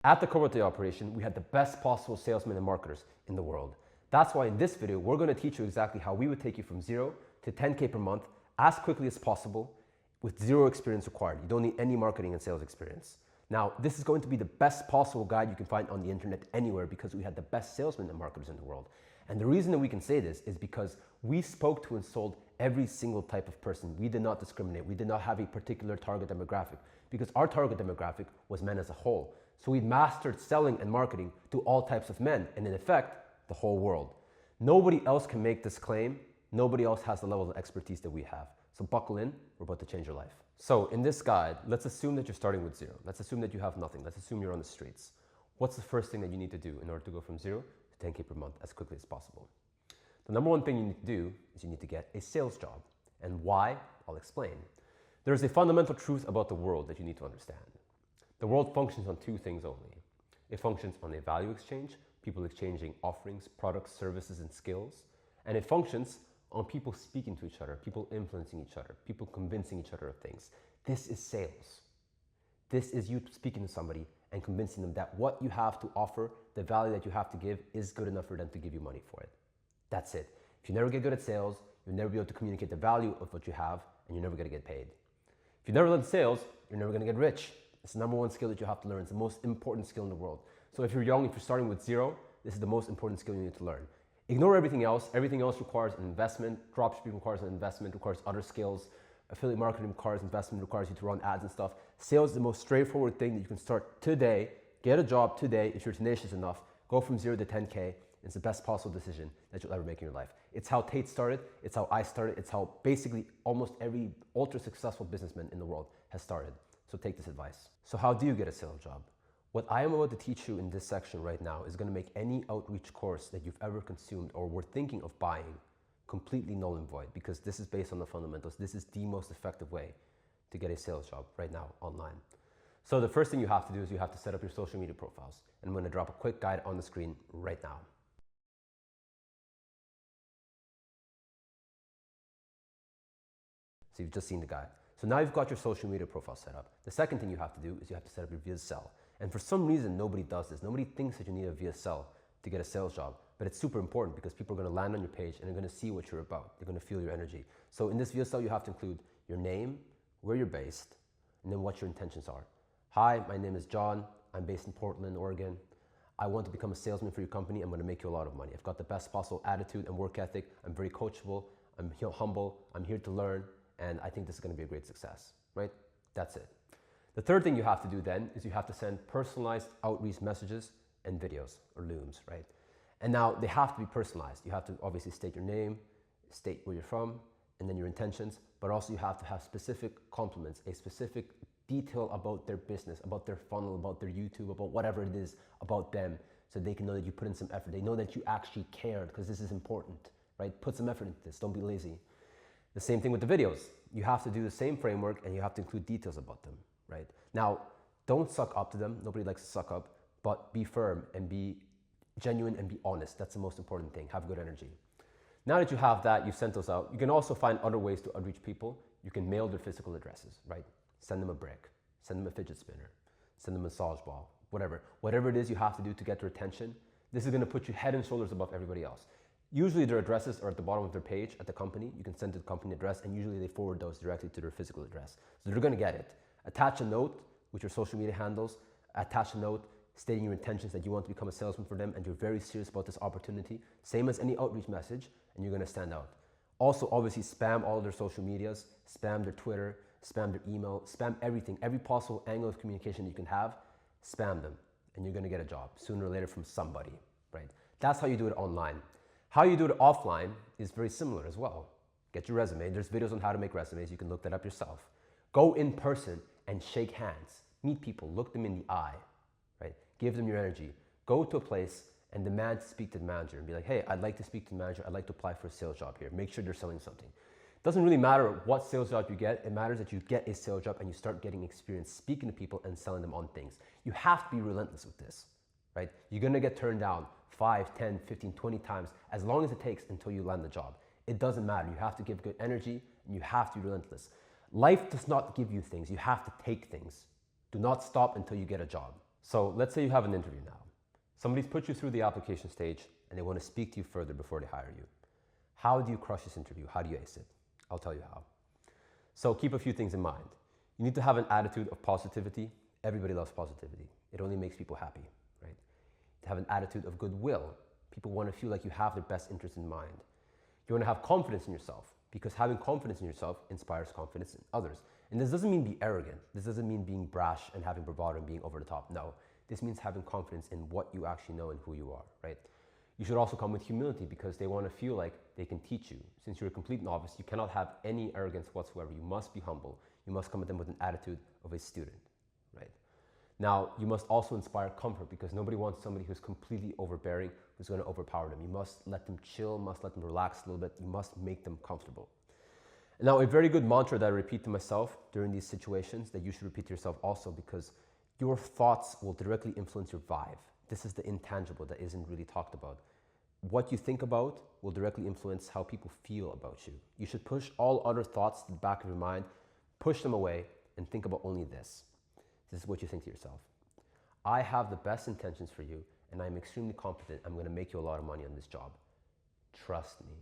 At the Cobratate operation, we had the best possible salesmen and marketers in the world. That's why in this video, we're going to teach you exactly how we would take you from 0 to 10K per month as quickly as possible with zero experience required. You don't need any marketing and sales experience. Now, this is going to be the best possible guide you can find on the internet anywhere because we had the best salesmen and marketers in the world. And the reason that we can say this is because we spoke to and sold every single type of person. We did not discriminate. We did not have a particular target demographic because our target demographic was men as a whole. So we mastered selling and marketing to all types of men and in effect, the whole world. Nobody else can make this claim. Nobody else has the level of expertise that we have. So buckle in, we're about to change your life. So in this guide, let's assume that you're starting with 0. Let's assume that you have nothing. Let's assume you're on the streets. What's the first thing that you need to do in order to go from 0 to 10K per month as quickly as possible? The number one thing you need to do is you need to get a sales job. And why? I'll explain. There's a fundamental truth about the world that you need to understand. The world functions on two things only. It functions on a value exchange, people exchanging offerings, products, services, and skills. And it functions on people speaking to each other, people influencing each other, people convincing each other of things. This is sales. This is you speaking to somebody and convincing them that what you have to offer, the value that you have to give is good enough for them to give you money for it. That's it. If you never get good at sales, you'll never be able to communicate the value of what you have and you're never going to get paid. If you never learn sales, you're never going to get rich. It's the number one skill that you have to learn. It's the most important skill in the world. So if you're young, if you're starting with 0, this is the most important skill you need to learn. Ignore everything else. Everything else requires an investment. Dropshipping requires an investment, requires other skills. Affiliate marketing requires investment, requires you to run ads and stuff. Sales is the most straightforward thing that you can start today. Get a job today if you're tenacious enough. Go from 0 to 10K. It's the best possible decision that you'll ever make in your life. It's how Tate started. It's how I started. It's how basically almost every ultra successful businessman in the world has started. So take this advice. So how do you get a sales job? What I am about to teach you in this section right now is going to make any outreach course that you've ever consumed or were thinking of buying completely null and void because this is based on the fundamentals. This is the most effective way to get a sales job right now online. So the first thing you have to do is you have to set up your social media profiles. And I'm going to drop a quick guide on the screen right now. So you've just seen the guide. So now you've got your social media profile set up. The second thing you have to do is you have to set up your VSL. And for some reason, nobody does this. Nobody thinks that you need a VSL to get a sales job, but it's super important because people are going to land on your page and they're going to see what you're about. They're going to feel your energy. So in this VSL, you have to include your name, where you're based, and then what your intentions are. Hi, my name is John. I'm based in Portland, Oregon. I want to become a salesman for your company. I'm going to make you a lot of money. I've got the best possible attitude and work ethic. I'm very coachable. I'm humble. I'm here to learn. And I think this is going to be a great success, right? That's it. The third thing you have to do then is you have to send personalized outreach messages and videos or looms, right? And now they have to be personalized. You have to obviously state your name, state where you're from, and then your intentions, but also you have to have specific compliments, a specific detail about their business, about their funnel, about their YouTube, about whatever it is about them, so they can know that you put in some effort. They know that you actually cared because this is important, right? Put some effort into this, don't be lazy. The same thing with the videos. You have to do the same framework and you have to include details about them. Right? Now, don't suck up to them. Nobody likes to suck up, but be firm and be genuine and be honest. That's the most important thing. Have good energy. Now that you have that, you've sent those out, you can also find other ways to outreach people. You can mail their physical addresses, right? Send them a brick, send them a fidget spinner, send them a massage ball, whatever. Whatever it is you have to do to get their attention, this is going to put you head and shoulders above everybody else. Usually their addresses are at the bottom of their page at the company. You can send to the company address and usually they forward those directly to their physical address. So they're going to get it. Attach a note with your social media handles. Attach a note stating your intentions that you want to become a salesman for them and you're very serious about this opportunity. Same as any outreach message and you're going to stand out. Also, obviously, spam all their social medias, spam their Twitter, spam their email, spam everything. Every possible angle of communication that you can have, spam them and you're going to get a job sooner or later from somebody, right? That's how you do it online. How you do it offline is very similar as well. Get your resume. There's videos on how to make resumes. You can look that up yourself. Go in person and shake hands. Meet people. Look them in the eye, right? Give them your energy. Go to a place and demand to speak to the manager and be like, hey, I'd like to speak to the manager. I'd like to apply for a sales job here. Make sure they're selling something. It doesn't really matter what sales job you get. It matters that you get a sales job and you start getting experience speaking to people and selling them on things. You have to be relentless with this, right? You're going to get turned down 5, 10, 15, 20 times as long as it takes until you land the job. It doesn't matter. You have to give good energy and you have to be relentless. Life does not give you things. You have to take things. Do not stop until you get a job. So let's say you have an interview now. Somebody's put you through the application stage and they want to speak to you further before they hire you. How do you crush this interview? How do you ace it? I'll tell you how. So keep a few things in mind. You need to have an attitude of positivity. Everybody loves positivity. It only makes people happy, right? To have an attitude of goodwill. People want to feel like you have their best interest in mind. You want to have confidence in yourself, because having confidence in yourself inspires confidence in others. And this doesn't mean be arrogant. This doesn't mean being brash and having bravado and being over the top. No, this means having confidence in what you actually know and who you are, right? You should also come with humility, because they want to feel like they can teach you. Since you're a complete novice, you cannot have any arrogance whatsoever. You must be humble. You must come at them with an attitude of a student, right? Now, you must also inspire comfort, because nobody wants somebody who's completely overbearing, who's going to overpower them. You must let them chill, must let them relax a little bit. You must make them comfortable. Now, a very good mantra that I repeat to myself during these situations, that you should repeat to yourself also, because your thoughts will directly influence your vibe. This is the intangible that isn't really talked about. What you think about will directly influence how people feel about you. You should push all other thoughts to the back of your mind, push them away, and think about only this. This is what you think to yourself. I have the best intentions for you, and I'm extremely confident I'm going to make you a lot of money on this job. Trust me.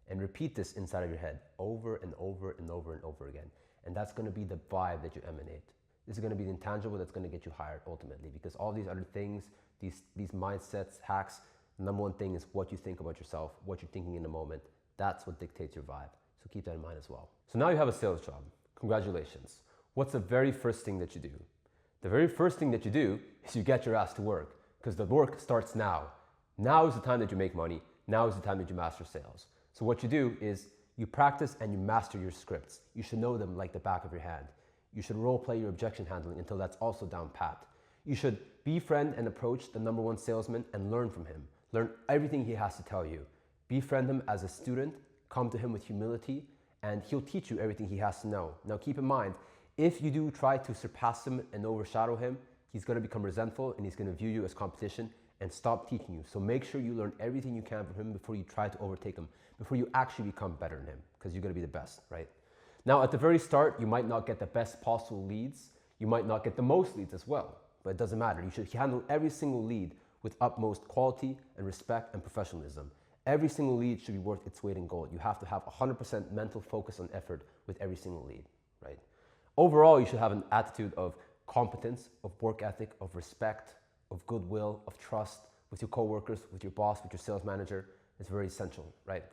And repeat this inside of your head over and over and over and over again. And that's going to be the vibe that you emanate. This is going to be the intangible that's going to get you hired ultimately, because all these other things, these mindsets, hacks, the number one thing is what you think about yourself, what you're thinking in the moment. That's what dictates your vibe. So keep that in mind as well. So now you have a sales job. Congratulations. What's the very first thing that you do? The very first thing that you do is you get your ass to work, because the work starts now. Now is the time that you make money. Now is the time that you master sales. So what you do is you practice and you master your scripts. You should know them like the back of your hand. You should role play your objection handling until that's also down pat. You should befriend and approach the number one salesman and learn from him. Learn everything he has to tell you. Befriend him as a student, come to him with humility, and he'll teach you everything he has to know. Now keep in mind, if you do try to surpass him and overshadow him, he's going to become resentful and he's going to view you as competition and stop teaching you. So make sure you learn everything you can from him before you try to overtake him, before you actually become better than him, because you're going to be the best, right? Now, at the very start, you might not get the best possible leads. You might not get the most leads as well, but it doesn't matter. You should handle every single lead with utmost quality and respect and professionalism. Every single lead should be worth its weight in gold. You have to have 100% mental focus and effort with every single lead, right? Overall, you should have an attitude of competence, of work ethic, of respect, of goodwill, of trust with your coworkers, with your boss, with your sales manager. It's very essential, right?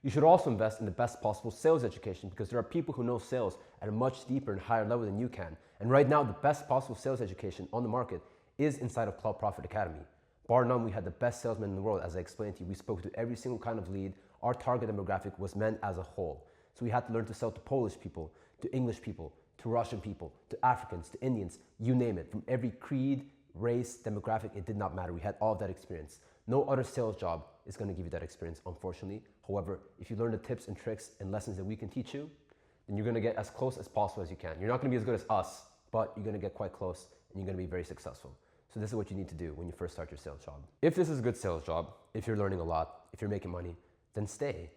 You should also invest in the best possible sales education, because there are people who know sales at a much deeper and higher level than you can. And right now, the best possible sales education on the market is inside of CloutProfit Academy. Bar none, we had the best salesmen in the world. As I explained to you, we spoke to every single kind of lead. Our target demographic was men as a whole. So we had to learn to sell to Polish people, to English people, to Russian people, to Africans, to Indians, you name it. From every creed, race, demographic, it did not matter. We had all of that experience. No other sales job is going to give you that experience, unfortunately. However, if you learn the tips and tricks and lessons that we can teach you, then you're going to get as close as possible as you can. You're not going to be as good as us, but you're going to get quite close and you're going to be very successful. So this is what you need to do when you first start your sales job. If this is a good sales job, if you're learning a lot, if you're making money, then stay.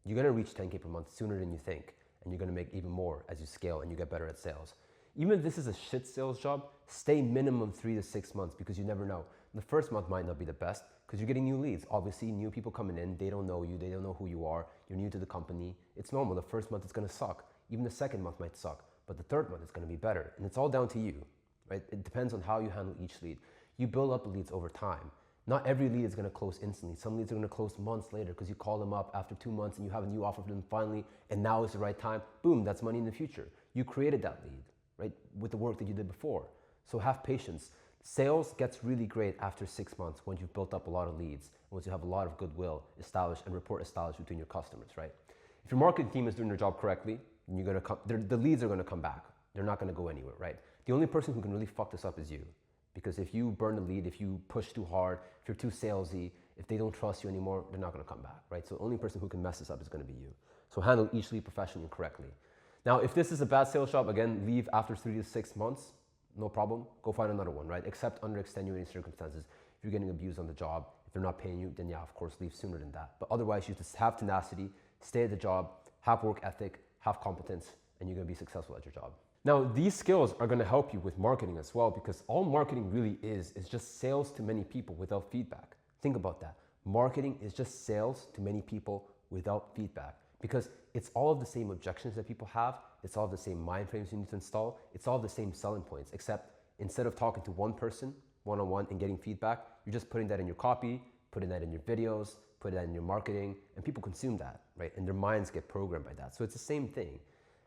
You're going to reach 10K per month sooner than you think, and you're going to make even more as you scale and you get better at sales. Even if this is a shit sales job, stay minimum 3 to 6 months, because you never know. The first month might not be the best because you're getting new leads. Obviously, new people coming in, they don't know you, they don't know who you are, you're new to the company. It's normal. The first month is going to suck. Even the second month might suck, but the third month is going to be better. And it's all down to you, right? It depends on how you handle each lead. You build up the leads over time. Not every lead is going to close instantly. Some leads are going to close months later because you call them up after 2 months and you have a new offer for them finally, and now is the right time. Boom, that's money in the future. You created that lead, right, with the work that you did before. So have patience. Sales gets really great after 6 months when you've built up a lot of leads, once you have a lot of goodwill established and rapport established between your customers, right? If your marketing team is doing their job correctly, you're going to come, the leads are going to come back. They're not going to go anywhere, right? The only person who can really fuck this up is you. Because if you burn the lead, if you push too hard, if you're too salesy, if they don't trust you anymore, they're not going to come back, right? So the only person who can mess this up is going to be you. So handle each lead professionally and correctly. Now, if this is a bad sales job, again, leave after 3 to 6 months, no problem. Go find another one, right? Except under extenuating circumstances. If you're getting abused on the job, if they're not paying you, then yeah, of course, leave sooner than that. But otherwise, you just have tenacity, stay at the job, have work ethic, have competence, and you're going to be successful at your job. Now, these skills are going to help you with marketing as well, because all marketing really is just sales to many people without feedback. Think about that. Marketing is just sales to many people without feedback, because it's all of the same objections that people have. It's all the same mind frames you need to install. It's all the same selling points, except instead of talking to one person one-on-one and getting feedback, you're just putting that in your copy, putting that in your videos, putting that in your marketing, and people consume that, right? And their minds get programmed by that. So it's the same thing,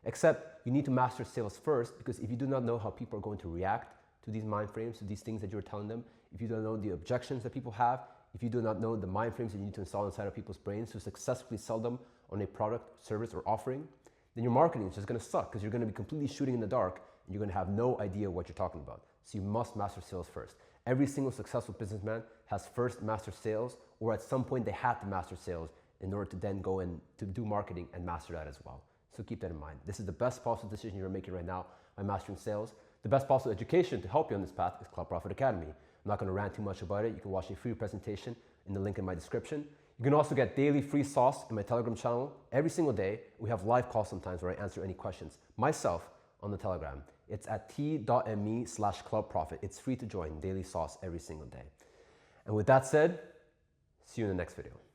except you need to master sales first, because if you do not know how people are going to react to these mind frames, to these things that you're telling them, if you don't know the objections that people have, if you do not know the mind frames that you need to install inside of people's brains to successfully sell them on a product, service, or offering, then your marketing is just going to suck, because you're going to be completely shooting in the dark and you're going to have no idea what you're talking about. So you must master sales first. Every single successful businessman has first mastered sales, or at some point they had to master sales in order to then go in to do marketing and master that as well. So keep that in mind. This is the best possible decision you're making right now by mastering sales. The best possible education to help you on this path is CloutProfit Academy. I'm not going to rant too much about it. You can watch a free presentation in the link in my description. You can also get daily free sauce in my Telegram channel. Every single day, we have live calls sometimes where I answer any questions myself on the Telegram. It's at t.me/CloutProfit. It's free to join, daily sauce every single day. And with that said, see you in the next video.